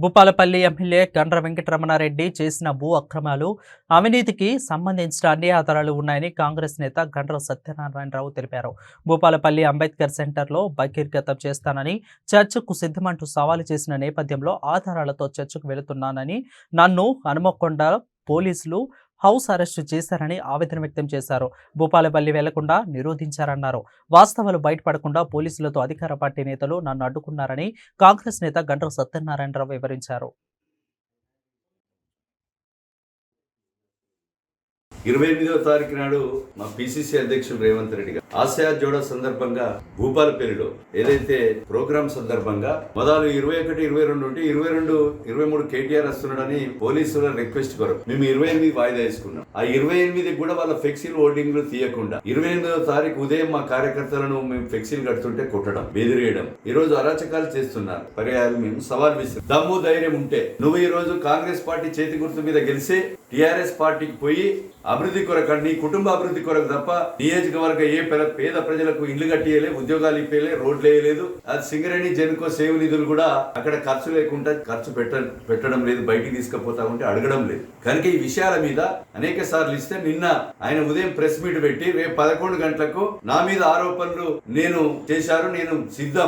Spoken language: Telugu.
భూపాలపల్లి ఎమ్మెల్యే గండ్ర వెంకటరమణారెడ్డి చేసిన భూ అక్రమాలు, అవినీతికి సంబంధించిన అన్ని ఆధారాలు ఉన్నాయని కాంగ్రెస్ నేత గండ్ర సత్యనారాయణరావు తెలిపారు. భూపాలపల్లి అంబేద్కర్ సెంటర్లో బహిర్గతం చేస్తానని, చర్చకు సిద్ధమంటూ సవాలు చేసిన నేపథ్యంలో ఆధారాలతో చర్చకు వెళుతున్నానని, నన్ను హనుమకొండ పోలీసులు హౌస్ అరెస్టు చేశారని ఆవేదన వ్యక్తం చేశారు. భూపాలపల్లి వెళ్లకుండా నిరోధించారన్నారు. వాస్తవాలు బయటపడకుండా పోలీసులతో అధికార పార్టీ నేతలు నన్ను అడ్డుకున్నారని కాంగ్రెస్ నేత గండ్ర సత్యనారాయణరావు వివరించారు. 28వ తారీఖు నాడు మా పిసిసి అధ్యక్షుడు రేవంత్ రెడ్డి గారు ఆసియా జోడో సందర్భంగా భూపాలపల్లిలో ఏదైతే ప్రోగ్రామ్ సందర్భంగా మొదలు 21, 22 ఉంటే 22, 23 కేటీఆర్ వస్తున్నాడని పోలీసుల రిక్వెస్ట్ కొరకు మేము 28 వాయిదా వేసుకున్నాం. ఆ 28 కూడా వాళ్ళ ఫ్లెక్సీలు హోర్డింగ్లు తీయకుండా 28వ తారీఖు ఉదయం మా కార్యకర్తలను మేము ఫ్లెక్సీలు కడుతుంటే కొట్టడం, బెదిరియడం, ఈ రోజు అరాచకాలు చేస్తున్నారు. పర్యాయాలు మేము సవాల్ విసిరి దమ్ము ధైర్యం ఉంటే నువ్వు ఈ రోజు కాంగ్రెస్ పార్టీ చేతి గుర్తు మీద గెలిచి టిఆర్ఎస్ పార్టీకి పోయి అభివృద్ధి కొరకు, నీ కుటుంబ అభివృద్ధి కొరకు తప్ప నియోజకవర్గ ఏ పేద ప్రజలకు ఇల్లు కట్టియలే, ఉద్యోగాలు ఇప్పేలే, రోడ్లు వేయలేదు. అది సింగరేణి జెన్కో సేవ్ నిధులు కూడా అక్కడ ఖర్చు లేకుండా ఖర్చు పెట్టడం లేదు, బయటికి తీసుకుపోతా ఉంటే అడగడం లేదు. కనుక ఈ విషయాల మీద అనేక సార్లు ఇస్తే నిన్న ఆయన ఉదయం ప్రెస్ మీట్ పెట్టి రేపు 11 గంటలకు నా మీద ఆరోపణలు నేను చేశారు, నేను సిద్ధం